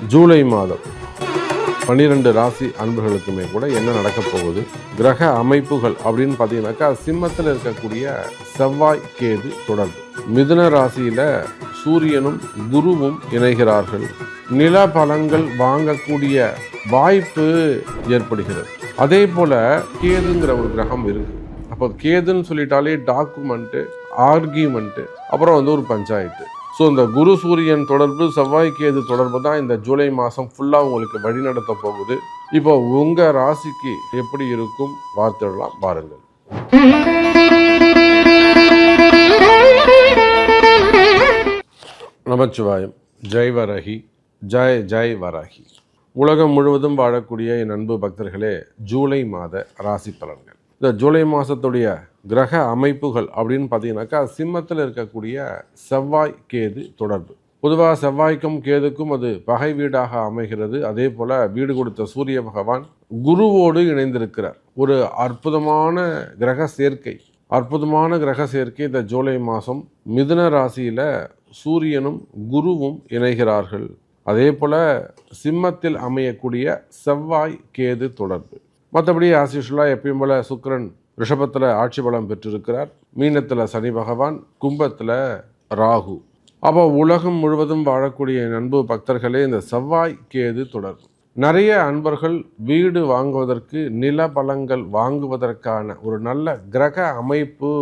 ஜூலை மாதம் 12 ராசி அன்பர்களுக்குமே கூட என்ன நடக்க போகுது, கிரக அமைப்புகள் அப்படின்னு பார்த்தீங்கன்னாக்கா, சிம்மத்தில் இருக்கக்கூடிய செவ்வாய் கேது தொடர்பு, மிதுன ராசியில சூரியனும் குருவும் இணைகிறார்கள். நில பலன்கள் வாங்கக்கூடிய வாய்ப்பு ஏற்படுகிறது. அதே போல கேதுங்கிற ஒரு கிரகம் இருக்கு. அப்போ கேதுன்னு சொல்லிட்டாலே டாக்குமெண்ட்டு, ஆர்கியூமெண்ட்டு, அப்புறம் ஒரு பஞ்சாயத்து. ஸோ இந்த குரு சூரியன் தொடர்பு, செவ்வாய் கேது தொடர்பு தான் இந்த ஜூலை மாதம் ஃபுல்லாக உங்களுக்கு வழிநடத்த போகுது. இப்போ உங்கள் ராசிக்கு எப்படி இருக்கும் பார்த்துடலாம் பாருங்கள். நமச்சிவாயம். ஜெய் வரஹி, ஜெய் ஜெய் வரஹி. உலகம் முழுவதும் வாழக்கூடிய என் அன்பு பக்தர்களே, ஜூலை மாத ராசி பலன்கள். இந்த ஜூலை மாதத்துடைய கிரக அமைப்புகள் அப்படின்னு பார்த்தீங்கன்னாக்கா, சிம்மத்தில் இருக்கக்கூடிய செவ்வாய் கேது தொடர்பு. பொதுவாக செவ்வாய்க்கும் கேதுக்கும் அது பகை வீடாக அமைகிறது. அதே போல் வீடு கொடுத்த சூரிய பகவான் குருவோடு இணைந்திருக்கிறார். ஒரு அற்புதமான கிரக சேர்க்கை, இந்த ஜூலை மாதம் மிதுன ராசியில் சூரியனும் குருவும் இணைகிறார்கள். அதே போல் சிம்மத்தில் அமையக்கூடிய செவ்வாய் கேது தொடர்பு. மற்றபடி ஆசிஷுலாக எப்பயும் போல் சுக்கிரன் ரிஷபத்தில் ஆட்சி பலம் பெற்றிருக்கிறார். மீனத்தில் சனி பகவான், கும்பத்தில் ராகு. அப்போ உலகம் முழுவதும் வாழக்கூடிய அன்பு பக்தர்களே, இந்த செவ்வாய் கேது தொடர்பு. நிறைய அன்பர்கள் வீடு வாங்குவதற்கு, நில பலங்கள் வாங்குவதற்கான ஒரு நல்ல கிரக அமைப்பு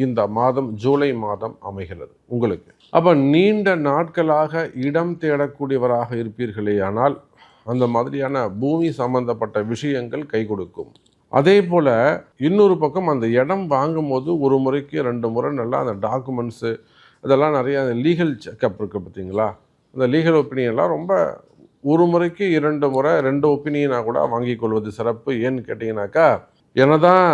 இந்த மாதம் ஜூலை மாதம் அமைகிறது உங்களுக்கு. அப்போ நீண்ட நாட்களாக இடம் தேடக்கூடியவராக இருப்பீர்களே, ஆனால் அந்த மாதிரியான பூமி சம்பந்தப்பட்ட விஷயங்கள் கை கொடுக்கும். அதே போல் இன்னொரு பக்கம் அந்த இடம் வாங்கும்போது ஒரு முறைக்கு 2 முறை நல்லா அந்த டாக்குமெண்ட்ஸு இதெல்லாம் நிறைய அந்த லீகல் செக்கப் இருக்குது பார்த்தீங்களா, அந்த லீகல் ஒப்பீனியன்லாம் ரொம்ப ஒரு முறைக்கு 2 முறை 2 ஒப்பீனியனாக கூட வாங்கி கொள்வது சிறப்பு. ஏன்னு கேட்டிங்கனாக்கா, என்னதான்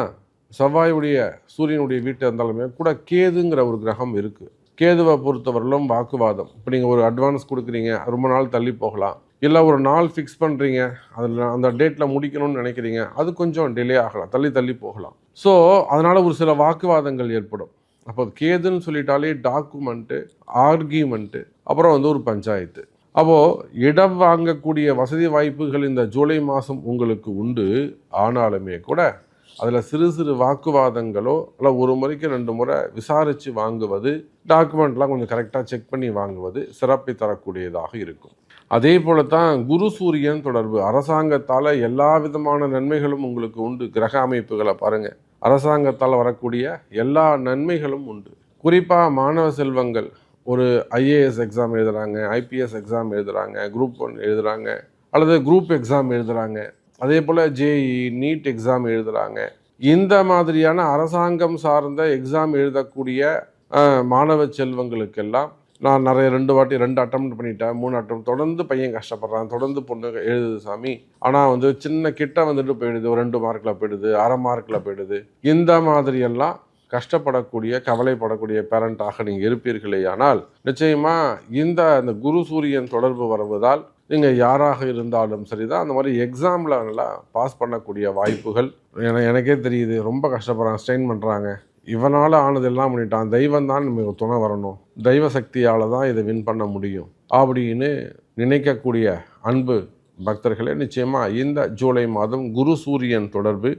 செவ்வாயுடைய சூரியனுடைய வீட்டு இருந்தாலுமே கூட கேதுங்கிற ஒரு கிரகம் இருக்குது. கேதுவை பொறுத்தவரையிலும் வாக்குவாதம். இப்போ நீங்கள் ஒரு அட்வான்ஸ் கொடுக்குறீங்க, ரொம்ப நாள் தள்ளி போகலாம். இல்லை ஒரு நாள் ஃபிக்ஸ் பண்ணுறீங்க, அதில் அந்த டேட்டில் முடிக்கணும்னு நினைக்கிறீங்க, அது கொஞ்சம் டிலே ஆகலாம், தள்ளி போகலாம். ஸோ அதனால் ஒரு சில வாக்குவாதங்கள் ஏற்படும். அப்போ கேதுன்னு சொல்லிட்டாலே டாக்குமெண்ட்டு, ஆர்கியூமெண்ட்டு, அப்புறம் ஒரு பஞ்சாயத்து. அப்போது இடம் வாங்கக்கூடிய வசதி வாய்ப்புகள் இந்த ஜூலை மாதம் உங்களுக்கு உண்டு. ஆனாலுமே கூட அதில் சிறு சிறு வாக்குவாதங்களோ இல்லை ஒரு முறைக்கு 2 முறை விசாரித்து வாங்குவது, டாக்குமெண்ட்லாம் கொஞ்சம் கரெக்டாக செக் பண்ணி வாங்குவது சிறப்பை தரக்கூடியதாக இருக்கும். அதே போல தான் குரு சூரியன் தொடர்பு. அரசாங்கத்தால் எல்லா விதமான நன்மைகளும் உங்களுக்கு உண்டு. கிரக அமைப்புகளை பாருங்கள், அரசாங்கத்தால் வரக்கூடிய எல்லா நன்மைகளும் உண்டு. குறிப்பாக மாணவ செல்வங்கள் ஒரு ஐஏஎஸ் எக்ஸாம் எழுதுகிறாங்க, ஐபிஎஸ் எக்ஸாம் எழுதுகிறாங்க, குரூப் 1 எழுதுகிறாங்க, அல்லது குரூப் எக்ஸாம் எழுதுகிறாங்க, அதே போல் ஜேஇ நீட் எக்ஸாம் எழுதுகிறாங்க. இந்த மாதிரியான அரசாங்கம் சார்ந்த எக்ஸாம் எழுதக்கூடிய மாணவ செல்வங்களுக்கெல்லாம் நான் நிறைய 2 அட்டம் பண்ணிட்டேன், 3 அட்டம் தொடர்ந்து பையன் கஷ்டப்படுறான், தொடர்ந்து பொண்ணு எழுதுது சாமி, ஆனால் சின்ன கிட்ட போயிடுது, ஒரு 2 மார்க்கில் போயிடுது, அரை மார்க்கில் போயிடுது. இந்த மாதிரியெல்லாம் கஷ்டப்படக்கூடிய, கவலைப்படக்கூடிய பேரண்டாக நீங்கள் இருப்பீர்களே, ஆனால் நிச்சயமாக இந்த குரு சூரியன் தொடர்பு வருவதால் நீங்கள் யாராக இருந்தாலும் சரிதான், அந்த மாதிரி எக்ஸாமில் நல்லா பாஸ் பண்ணக்கூடிய வாய்ப்புகள். எனக்கே தெரியுது, ரொம்ப கஷ்டப்படுறாங்க, ஸ்ட்ரெயின் பண்ணுறாங்க, இவனால் ஆனதெல்லாம் பண்ணிட்டான், தெய்வம் தான் நமக்கு துணை வரணும், தெய்வ சக்தியால் தான் இதை வின் பண்ண முடியும் அப்படின்னு நினைக்கக்கூடிய அன்பு பக்தர்களே, நிச்சயமாக இந்த ஜூலை மாதம் குரு சூரியன் தொடர்பு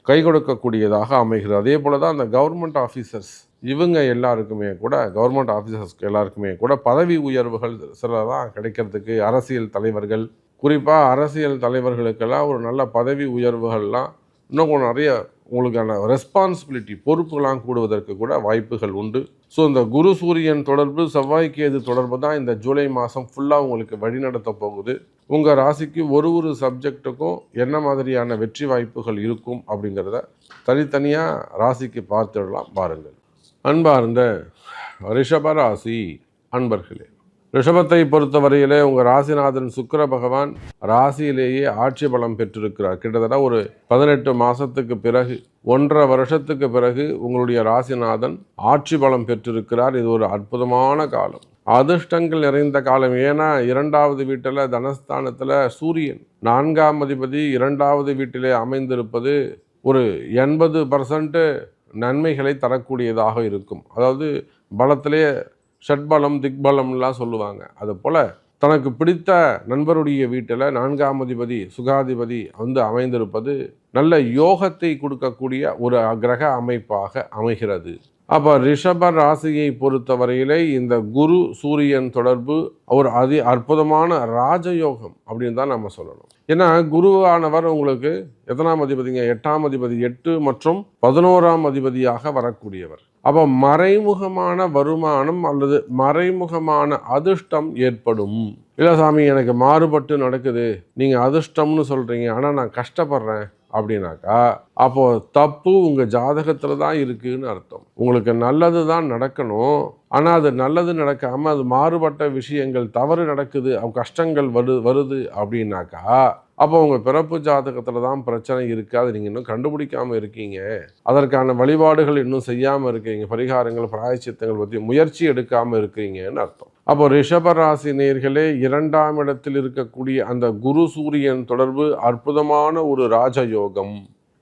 கை கொடுக்கக்கூடியதாக அமைகிறது. அதே போல் தான் அந்த கவர்மெண்ட் ஆஃபீஸர்ஸ், இவங்க எல்லாருக்குமே கூட, கவர்மெண்ட் ஆஃபீஸர்ஸ்க்கு எல்லாருக்குமே கூட பதவி உயர்வுகள் சிலதான் கிடைக்கிறதுக்கு, அரசியல் தலைவர்கள், குறிப்பாக அரசியல் தலைவர்களுக்கெல்லாம் ஒரு நல்ல பதவி உயர்வுகள்லாம், இன்னும் நிறைய உங்களுக்கான ரெஸ்பான்சிபிலிட்டி, பொறுப்புகளாம் கூடுவதற்கு கூட வாய்ப்புகள் உண்டு. ஸோ இந்த குரு சூரியன் தொடர்பு, செவ்வாய் கேது தொடர்பு தான் இந்த ஜூலை மாதம் ஃபுல்லாக உங்களுக்கு வழிநடத்த போகுது. உங்கள் ராசிக்கு ஒரு சப்ஜெக்டுக்கும் என்ன மாதிரியான வெற்றி வாய்ப்புகள் இருக்கும் அப்படிங்கிறத தனித்தனியாக ராசிக்கு பார்த்துடலாம் பாருங்கள். அன்பார்ந்த ரிஷபராசி அன்பர்களே, ரிஷபத்தை பொறுத்தவரையிலே உங்கள் ராசிநாதன் சுக்கிர பகவான் ராசியிலேயே ஆட்சி பலம் பெற்றிருக்கிறார். கிட்டத்தட்ட ஒரு 18 மாதத்துக்கு பிறகு, 1.5 வருஷத்துக்கு பிறகு உங்களுடைய ராசிநாதன் ஆட்சி பலம் பெற்றிருக்கிறார். இது ஒரு அற்புதமான காலம், அதிர்ஷ்டங்கள் நிறைந்த காலம். ஏன்னா 2வது வீட்டில், தனஸ்தானத்தில் சூரியன் 4ஆம் அதிபதி 2வது வீட்டிலே அமைந்திருப்பது ஒரு 80% நன்மைகளை தரக்கூடியதாக இருக்கும். அதாவது பலத்திலே ஷட்பலம் திக்பலம்லாம் சொல்லுவாங்க. அதுபோல் தனக்கு பிடித்த நண்பருடைய வீட்டில் 4ஆம் அதிபதி சுகாதிபதி அமைந்திருப்பது நல்ல யோகத்தை கொடுக்கக்கூடிய ஒரு கிரக அமைப்பாக அமைகிறது. அப்போ ரிஷப ராசியை பொறுத்தவரையிலே இந்த குரு சூரியன் தொடர்பு ஒரு அற்புதமான ராஜயோகம் அப்படின்னு தான் நம்ம சொல்லணும். ஏன்னா குருவானவர் உங்களுக்கு எத்தனாம் அதிபதிங்க? 8ஆம் அதிபதி, 8 மற்றும் 11ஆம் அதிபதியாக வரக்கூடியவர். அப்போ மறைமுகமான வருமானம் அல்லது மறைமுகமான அதிர்ஷ்டம் ஏற்படும். இல்லை சாமி, எனக்கு மாறுபட்டு நடக்குது, நீங்கள் அதிர்ஷ்டம்னு சொல்கிறீங்க, ஆனால் நான் கஷ்டப்படுறேன் அப்படின்னாக்கா அப்போ தப்பு உங்கள் ஜாதகத்தில் தான் இருக்குதுன்னு அர்த்தம். உங்களுக்கு நல்லது தான் நடக்கணும், ஆனால் அது நல்லது நடக்காமல் அது மாறுபட்ட விஷயங்கள் தவறு நடக்குது, கஷ்டங்கள் வருது அப்படின்னாக்கா அப்போ உங்கள் பிறப்பு ஜாதகத்தில் தான் பிரச்சனை இருக்குது. அது நீங்கள் இன்னும் கண்டுபிடிக்காமல் இருக்கீங்க, அதற்கான வழிபாடுகள் இன்னும் செய்யாமல் இருக்கீங்க, பரிகாரங்கள் பிராயச்சித்தங்கள் பற்றி முயற்சி எடுக்காமல் இருக்கீங்கன்னு அர்த்தம். அப்போ ரிஷபராசி நேயர்களே, 2ஆம் இடத்தில் இருக்கக்கூடிய அந்த குரு சூரியன் தொடர்பு அற்புதமான ஒரு ராஜயோகம்.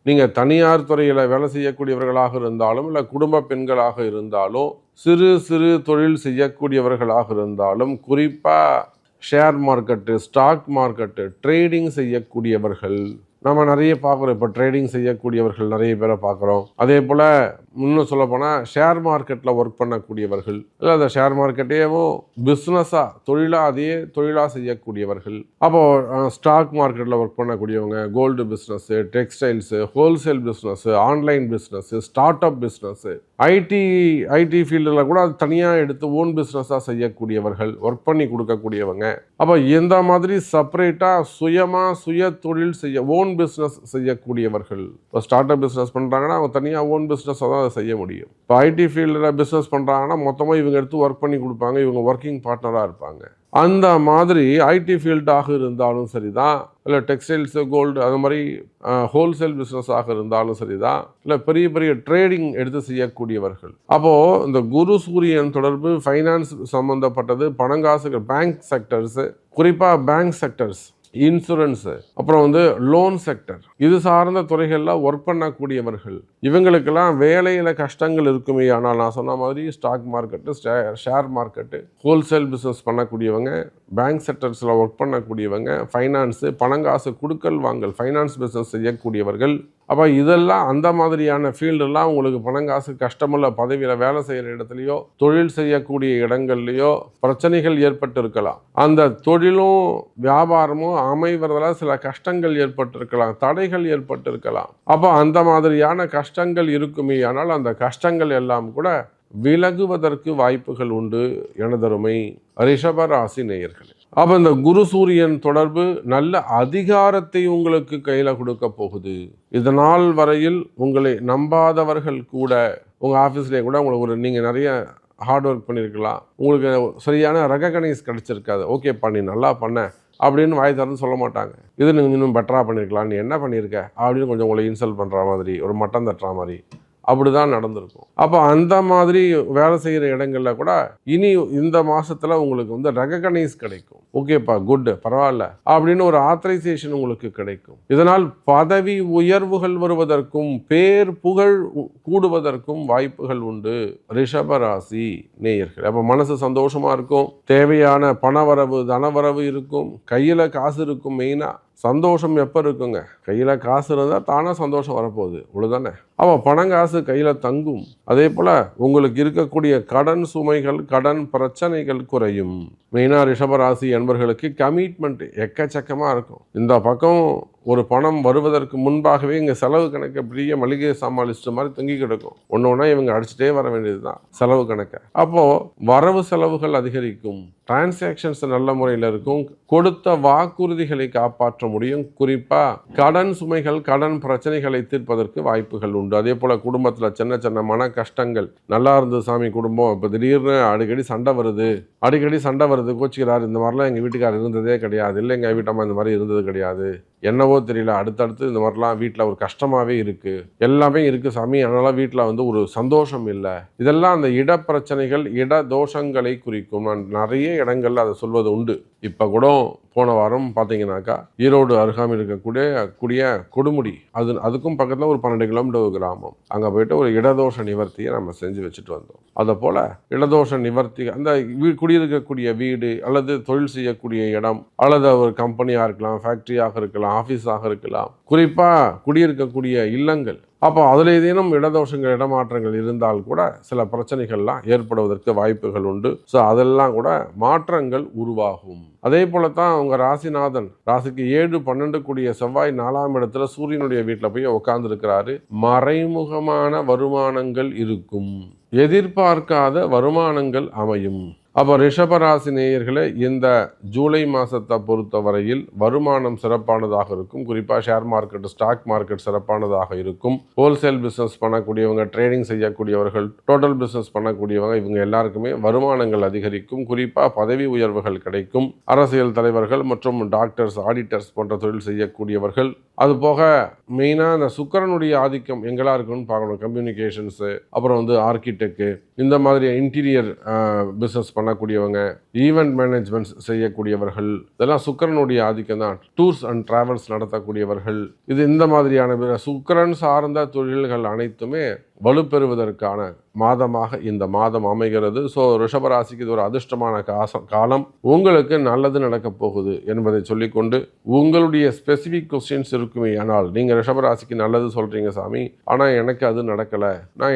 நீங்கள் தனியார் துறையில் வேலை செய்யக்கூடியவர்களாக இருந்தாலும் இல்லை குடும்ப பெண்களாக இருந்தாலும் சிறு சிறு தொழில் செய்யக்கூடியவர்களாக இருந்தாலும் குறிப்பாக share market, stock market, trading செய்யக்கூடியவர்கள் நம்ம நிறைய பார்க்குறோம். இப்போ ட்ரேடிங் செய்யக்கூடியவர்கள் நிறைய பேரை பார்க்குறோம். அதே போல் இன்னும் சொல்லப்போனால் ஷேர் மார்க்கெட்டில் ஒர்க் பண்ணக்கூடியவர்கள், இல்லை அந்த ஷேர் மார்க்கெட்டையும் பிஸ்னஸாக அதையே தொழிலாக செய்யக்கூடியவர்கள். அப்போது ஸ்டாக் மார்க்கெட்டில் ஒர்க் பண்ணக்கூடியவங்க, gold business, textiles, wholesale business, online business, start up business, IT ஃபீல்டில் கூட அது தனியாக எடுத்து ஓன் பிஸ்னஸாக செய்யக்கூடியவர்கள், ஒர்க் பண்ணி கொடுக்கக்கூடியவங்க. அப்போ இந்த மாதிரி செப்பரேட்டாக சுய தொழில் செய்ய ஓன் பிஸ்னஸ் செய்யக்கூடியவர்கள். இப்போ ஸ்டார்ட் அப் பிஸ்னஸ் பண்ணுறாங்கன்னா அவங்க தனியாக ஓன் பிஸ்னஸை தான் அதை செய்ய முடியும். இப்போ ஐடி ஃபீல்டில் பிஸ்னஸ் பண்ணுறாங்கன்னா மொத்தமாக இவங்க எடுத்து ஒர்க் பண்ணி கொடுப்பாங்க, இவங்க ஒர்க்கிங் பார்ட்னராக இருப்பாங்க. அந்த மாதிரி ஐடி ஃபீல்டாக இருந்தாலும் சரி தான், இல்லை டெக்ஸ்டைல்ஸு, கோல்டு, அது மாதிரி ஹோல்சேல் பிஸ்னஸாக இருந்தாலும் சரி தான், இல்லை பெரிய பெரிய ட்ரேடிங் எடுத்து செய்யக்கூடியவர்கள். அப்போது இந்த குரு சூரியன் தொடர்பு ஃபைனான்ஸ் சம்மந்தப்பட்டது, பணங்காசுகள், பேங்க் செக்டர்ஸு, குறிப்பாக பேங்க் செக்டர்ஸ், இன்சூரன்ஸு, அப்புறம் லோன் செக்டர், இது சார்ந்த துறைகளில் ஒர்க் பண்ணக்கூடியவர்கள். இவங்களுக்கெல்லாம் வேலையில் கஷ்டங்கள் இருக்குமே, ஆனால் நான் சொன்ன மாதிரி stock market, share market, wholesale business பண்ணக்கூடியவங்க, பேங்க் செக்டர்ஸில் ஒர்க் பண்ணக்கூடியவங்க, ஃபைனான்ஸு, பணங்காசு கொடுக்கல் வாங்கல், ஃபைனான்ஸ் பிஸ்னஸ் செய்யக்கூடியவர்கள். அப்போ இதெல்லாம் அந்த மாதிரியான ஃபீல்டெல்லாம் உங்களுக்கு பணங்காசு கஷ்டமுள்ள பதவியில் வேலை செய்கிற இடத்துலையோ தொழில் செய்யக்கூடிய இடங்கள்லையோ பிரச்சனைகள் ஏற்பட்டு இருக்கலாம். அந்த தொழிலும் வியாபாரமும் அமைவதில் சில கஷ்டங்கள் ஏற்பட்டிருக்கலாம், தடைகள் ஏற்பட்டிருக்கலாம். அப்போ அந்த மாதிரியான கஷ்டங்கள் இருக்குமே, ஆனால் அந்த கஷ்டங்கள் எல்லாம் கூட விலகுவதற்கு வாய்ப்புகள் உண்டு எனதருமை ரிஷபராசி நேயர்களே. அப்போ இந்த குரு சூரியன் தொடர்பு நல்ல அதிகாரத்தை உங்களுக்கு கையில் கொடுக்க போகுது. இதனால் வரையில் உங்களை நம்பாதவர்கள் கூட, உங்கள் ஆஃபீஸ்லேயே கூட உங்களுக்கு நீங்கள் நிறைய ஹார்ட் ஒர்க் பண்ணியிருக்கலாம், உங்களுக்கு சரியான ரெகக்னைஸ் கிடச்சிருக்காது, ஓகேப்பா நீ நல்லா பண்ண அப்படின்னு வாய் திறந்து சொல்ல மாட்டாங்க. இது நீங்கள் இன்னும் பெட்டராக பண்ணியிருக்கலாம், நீ என்ன பண்ணியிருக்க அப்படின்னு கொஞ்சம் உங்களை இன்சல்ட் பண்ணுற மாதிரி, ஒரு மட்டம் தட்டுற மாதிரி அப்படி தான் நடந்திருக்கும். அப்போ அந்த மாதிரி வேலை செய்கிற இடங்களில் கூட இனி இந்த மாதத்தில் உங்களுக்கு ரெகக்னைஸ் கிடைக்கும். ஓகேப்பா குட், பரவாயில்ல அப்படின்னு ஒரு ஆத்தரைசேஷன் உங்களுக்கு கிடைக்கும். இதனால் பதவி உயர்வுகள் வருவதற்கும் பேர் புகழ் கூடுவதற்கும் வாய்ப்புகள் உண்டு ரிஷபராசி நேயர்கள். அப்போ மனசு சந்தோஷமாக இருக்கும், தேவையான பணவரவு தனவரவு இருக்கும், கையில் காசு இருக்கும். மெயினாக சந்தோஷம் எப்போ இருக்குங்க? கையில் காசு இருந்தால் தானே சந்தோஷம் வரப்போகுது, இவ்வளோதானே. அப்போ பணங்காசு கையில் தங்கும். அதே போல் உங்களுக்கு இருக்கக்கூடிய கடன் சுமைகள், கடன் பிரச்சனைகள் குறையும். மெயினாக ரிஷபராசி என்பவர்களுக்கு கமிட்மெண்ட் எக்கச்சக்கமாக இருக்கும். இந்த பக்கம் ஒரு பணம் வருவதற்கு முன்பாகவே இங்கே செலவு கணக்கு பெரிய மளிகை சாமான் லிஸ்ட்டு மாதிரி தங்கி கிடக்கும். ஒன்று ஒன்றா இவங்க அடிச்சுட்டே வர வேண்டியது தான் செலவு கணக்கை. அப்போது வரவு செலவுகள் அதிகரிக்கும், டிரான்சாக்ஷன்ஸ் நல்ல முறையில் இருக்கும், கொடுத்த வாக்குறுதிகளை காப்பாற்ற முடியும். குறிப்பாக கடன் சுமைகள், கடன் பிரச்சனைகளை தீர்ப்பதற்கு வாய்ப்புகள் உண்டு. அதே போல் குடும்பத்தில் சின்ன சின்ன மன கஷ்டங்கள், நல்லா இருந்தது சாமி குடும்பம், இப்போ திடீர்னு அடிக்கடி சண்டை வருது, கோச்சிக்கிறார், இந்த மாதிரிலாம் எங்கள் வீட்டுக்காரர் இருந்ததே கிடையாது, இல்லை எங்கள் வீட்டம்மா இந்த மாதிரி இருந்தது கிடையாது, என்னவோ தெரியல, அடுத்தடுத்து இந்த மாதிரிலாம் வீட்டில் ஒரு கஷ்டமாகவே இருக்குது, எல்லாமே இருக்குது சாமி, அதனால் வீட்டில் ஒரு சந்தோஷம் இல்லை. இதெல்லாம் அந்த இட பிரச்சனைகள், இட தோஷங்களை குறிக்கும். நான் நிறைய இடங்கள்ல அதை சொல்வது உண்டு. இப்போ கூட போன வாரம் பார்த்தீங்கன்னாக்கா ஈரோடு அருகாமையில் இருக்கக்கூடிய கொடுமுடி அதுக்கும் பக்கத்தில் ஒரு 12 கிலோமீட்டர் கிராமம். அங்கே போயிட்டு ஒரு இடதோஷ நிவர்த்தியை நம்ம செஞ்சு வச்சுட்டு வந்தோம். அதை போல் இடதோஷ நிவர்த்தி அந்த குடியிருக்கக்கூடிய வீடு அல்லது தொழில் செய்யக்கூடிய இடம் அல்லது ஒரு கம்பெனியாக இருக்கலாம், ஃபேக்ட்ரியாக இருக்கலாம், ஆஃபீஸாக இருக்கலாம், குறிப்பாக குடியிருக்கக்கூடிய இல்லங்கள். அப்போ அதில் ஏதேனும் இடதோஷங்கள் இடமாற்றங்கள் இருந்தால் கூட சில பிரச்சனைகள்லாம் ஏற்படுவதற்கு வாய்ப்புகள் உண்டு. ஸோ அதெல்லாம் கூட மாற்றங்கள் உருவாகும். அதே போலத்தான் உங்கள் ராசிநாதன் ராசிக்கு 7, 12 கூடிய செவ்வாய் 4ஆம் இடத்துல சூரியனுடைய வீட்டில் போய் உட்கார்ந்துருக்கிறாரு. மறைமுகமான வருமானங்கள் இருக்கும், எதிர்பார்க்காத வருமானங்கள் அமையும். அப்போ ரிஷபராசி நேயர்களே, இந்த ஜூலை மாதத்தை பொறுத்தவரையில் வருமானம் சிறப்பானதாக இருக்கும். குறிப்பாக ஷேர் மார்க்கெட், ஸ்டாக் மார்க்கெட் சிறப்பானதாக இருக்கும். ஹோல்சேல் பிஸ்னஸ் பண்ணக்கூடியவங்க, ட்ரேடிங் செய்யக்கூடியவர்கள், டோட்டல் பிஸ்னஸ் பண்ணக்கூடியவங்க, இவங்க எல்லாருக்குமே வருமானங்கள் அதிகரிக்கும். குறிப்பாக பதவி உயர்வுகள் கிடைக்கும். அரசியல் தலைவர்கள் மற்றும் டாக்டர்ஸ், ஆடிட்டர்ஸ் போன்ற தொழில் செய்யக்கூடியவர்கள், அதுபோக மெயினாக இந்த சுக்கிரனுடைய ஆதிக்கம் எங்கெல்லாம் இருக்குன்னு பார்க்கணும். கம்யூனிகேஷன்ஸு, அப்புறம் ஆர்கிடெக்டு, இந்த மாதிரி இன்டீரியர் பிஸ்னஸ் பண்ணக்கூடியவங்க, ஈவெண்ட் மேனேஜ்மெண்ட்ஸ் செய்யக்கூடியவர்கள், இதெல்லாம் சுக்கிரனுடைய ஆதிக்கம் தான். டூர்ஸ் அண்ட் டிராவல்ஸ் நடத்தக்கூடியவர்கள், இந்த மாதிரியான சுக்கிரன் சார்ந்த தொழில்கள் அனைத்துமே வலுப்பெறுவதற்கான மாதமாக இந்த மாதம் அமைகிறது. ஸோ ரிஷபராசிக்கு இது ஒரு அதிர்ஷ்டமான காலம். உங்களுக்கு நல்லது நடக்கப் போகுது என்பதை சொல்லிக்கொண்டு, உங்களுடைய ஸ்பெசிஃபிக் கொஸ்டின்ஸ் இருக்குமே, ஆனால் நீங்கள் ரிஷபராசிக்கு நல்லது சொல்கிறீங்க சாமி, ஆனால் எனக்கு அது நடக்கலை,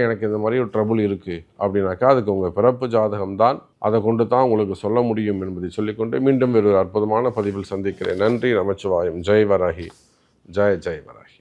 எனக்கு இந்த மாதிரி ஒரு ட்ரபுள் இருக்குது அப்படின்னாக்கா அதுக்கு உங்கள் பிறப்பு ஜாதகம்தான், அதை கொண்டு தான் உங்களுக்கு சொல்ல முடியும் என்பதை சொல்லிக்கொண்டு மீண்டும் ஒரு அற்புதமான பதிவில் சந்திக்கிறேன். நன்றி. நமச்சிவாயம். ஜெய் வராகி. ஜெய் ஜெய் வராகி.